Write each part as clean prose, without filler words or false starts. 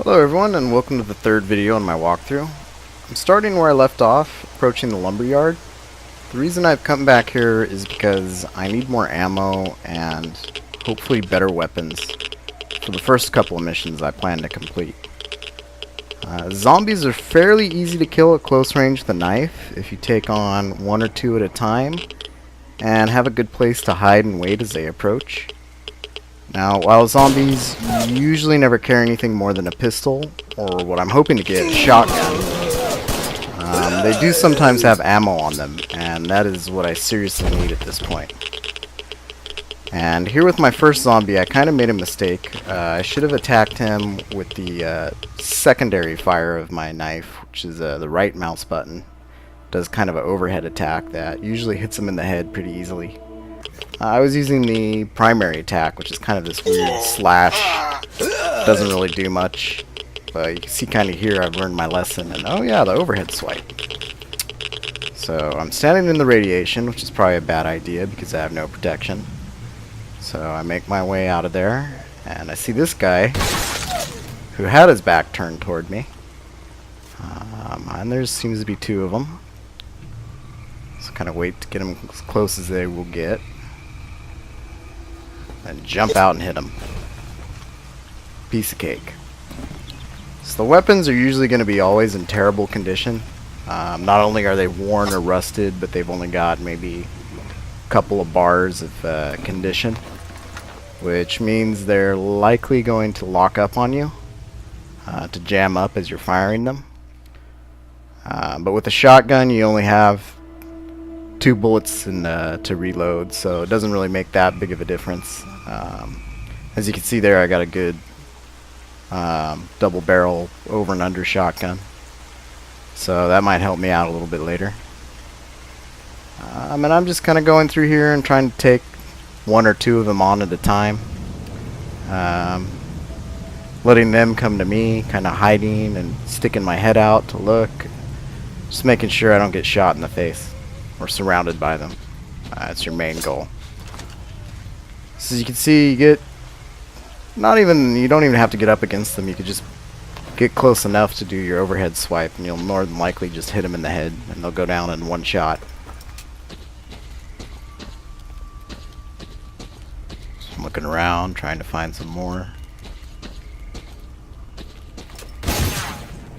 Hello everyone, and welcome to the third video on my walkthrough. I'm starting where I left off, approaching the lumberyard. The reason I've come back here is because I need more ammo and hopefully better weapons for the first couple of missions I plan to complete. Zombies are fairly easy to kill at close range with a knife if you take on one or two at a time and have a good place to hide and wait as they approach. Now, while zombies usually never carry anything more than a pistol, or what I'm hoping to get, a shotgun, they do sometimes have ammo on them, and that is what I seriously need at this point. And here with my first zombie, I kind of made a mistake. I should have attacked him with the secondary fire of my knife, which is the right mouse button. Does kind of an overhead attack that usually hits him in the head pretty easily. I was using the primary attack, which is kind of this weird slash. Doesn't really do much. But you can see kind of here I've learned my lesson. And oh yeah, the overhead swipe. So I'm standing in the radiation, which is probably a bad idea because I have no protection. So I make my way out of there. And I see this guy who had his back turned toward me. And there seems to be two of them. So kind of wait to get them as close as they will get. And jump out and hit them. Piece of cake. So the weapons are usually going to be always in terrible condition. Not only are they worn or rusted, but they've only got maybe a couple of bars of condition, which means they're likely going to lock up on you to jam up as you're firing them. But with a shotgun, you only have 2 bullets to reload, so it doesn't really make that big of a difference. As you can see there, I got a good double barrel over and under shotgun, so that might help me out a little bit later. And I'm just kind of going through here and trying to take 1 or 2 of them on at a time, letting them come to me, kind of hiding and sticking my head out to look, just making sure I don't get shot in the face or surrounded by them. That's your main goal. So as you can see, you get you don't even have to get up against them. You could just get close enough to do your overhead swipe, and you'll more than likely just hit them in the head, and they'll go down in one shot. So I'm looking around, trying to find some more.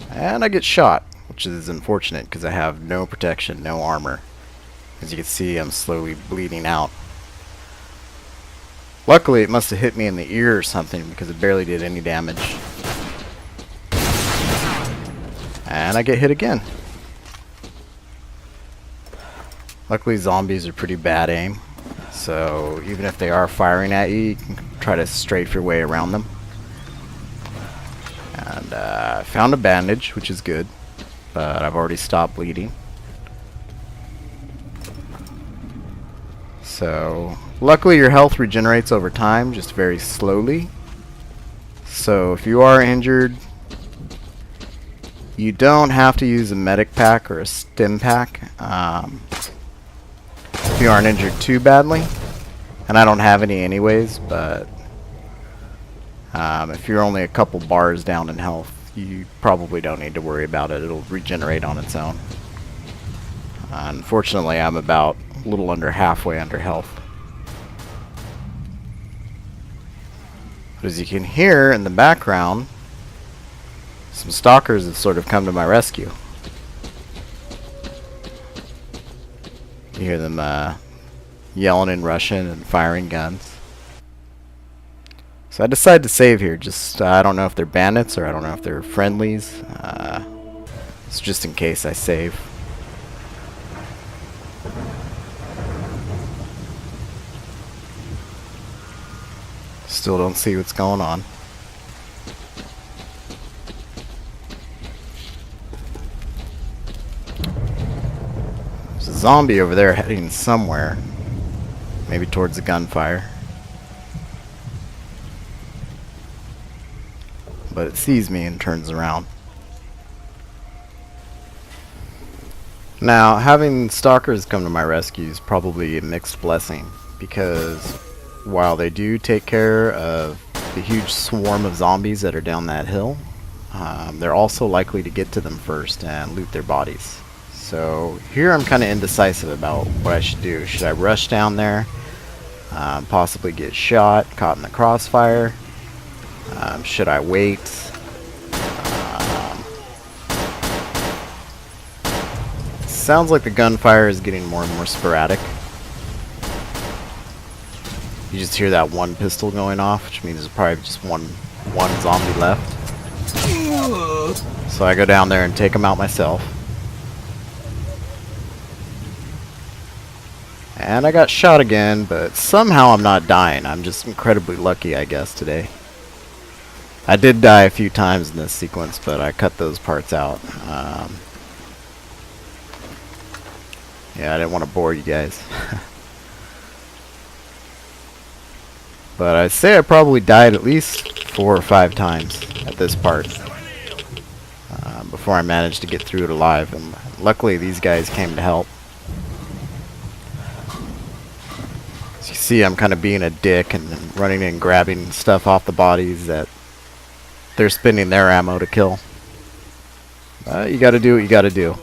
And I get shot, which is unfortunate because I have no protection, no armor. As you can see, I'm slowly bleeding out. Luckily, it must have hit me in the ear or something because it barely did any damage. And I get hit again. Luckily, zombies are pretty bad aim, so even if they are firing at you, you can try to strafe your way around them. And I found a bandage, which is good, but I've already stopped bleeding. So, luckily your health regenerates over time, just very slowly. So if you are injured, you don't have to use a medic pack or a stim pack if you aren't injured too badly. And I don't have any anyways, but if you're only a couple bars down in health, you probably don't need to worry about it. It'll regenerate on its own. Unfortunately, I'm about a little under halfway under health. But as you can hear in the background, some stalkers have sort of come to my rescue. You hear them yelling in Russian and firing guns. So I decided to save here. Just I don't know if they're bandits or I don't know if they're friendlies. It's just in case I save. Still don't see what's going on. There's a zombie over there heading somewhere. Maybe towards the gunfire. But it sees me and turns around. Now, having stalkers come to my rescue is probably a mixed blessing, because while they do take care of the huge swarm of zombies that are down that hill, they're also likely to get to them first and loot their bodies. So here I'm kind of indecisive about what I should do. Should I rush down there, possibly get shot, caught in the crossfire? Should I wait? Sounds like the gunfire is getting more and more sporadic. You just hear that one pistol going off, which means there's probably just one zombie left. So I go down there and take him out myself. And I got shot again, but somehow I'm not dying. I'm just incredibly lucky, I guess, today. I did die a few times in this sequence, but I cut those parts out. Yeah, I didn't want to bore you guys. But I'd say I probably died at least 4 or 5 times at this part before I managed to get through it alive. And luckily these guys came to help. As you see, I'm kind of being a dick and running and grabbing stuff off the bodies that they're spending their ammo to kill. You gotta do what you gotta do.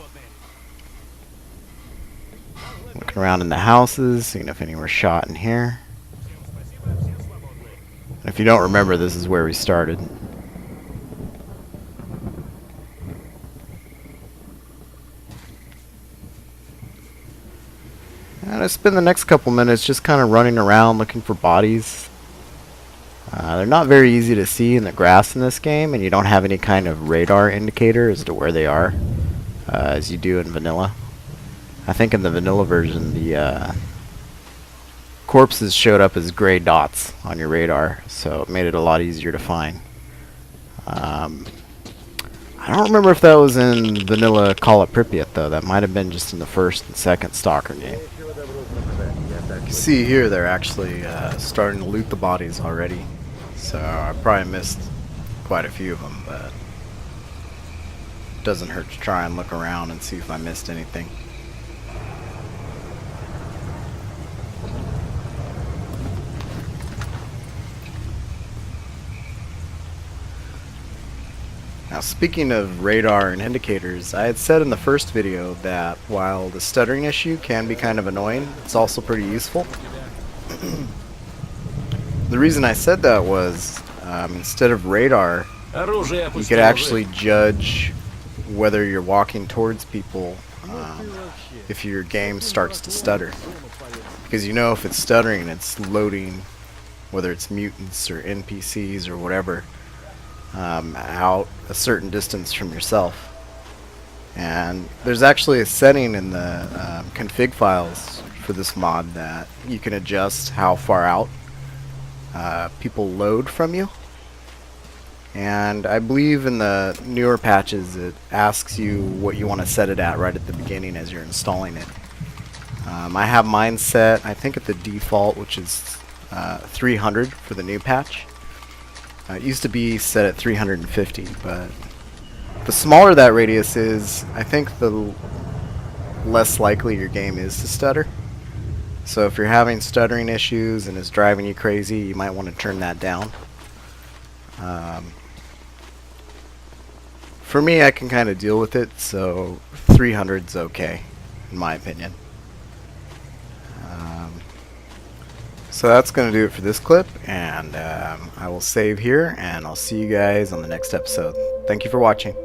Looking around in the houses, seeing if any were shot in here. If you don't remember, this is where we started. And I spend the next couple minutes just kind of running around looking for bodies. They're not very easy to see in the grass in this game, and you don't have any kind of radar indicator as to where they are, as you do in vanilla. I think in the vanilla version, the corpses showed up as gray dots on your radar, so it made it a lot easier to find. I don't remember if that was in vanilla Call It Pripyat, though. That might have been just in the first and second Stalker game. You can see here they're actually starting to loot the bodies already, so I probably missed quite a few of them, but it doesn't hurt to try and look around and see if I missed anything. Now, speaking of radar and indicators, I had said in the first video that while the stuttering issue can be kind of annoying, it's also pretty useful. The reason I said that was, instead of radar, you could actually judge whether you're walking towards people if your game starts to stutter. Because you know if it's stuttering, it's loading, whether it's mutants or NPCs or whatever, out a certain distance from yourself. And there's actually a setting in the config files for this mod that you can adjust how far out people load from you. And I believe in the newer patches it asks you what you want to set it at right at the beginning as you're installing it. I have mine set, I think, at the default, which is 300 for the new patch. It used to be set at 350, but the smaller that radius is, I think the less likely your game is to stutter. So if you're having stuttering issues and it's driving you crazy, you might want to turn that down. For me, I can kind of deal with it, so 300's okay, in my opinion. So that's going to do it for this clip, and I will save here, and I'll see you guys on the next episode. Thank you for watching.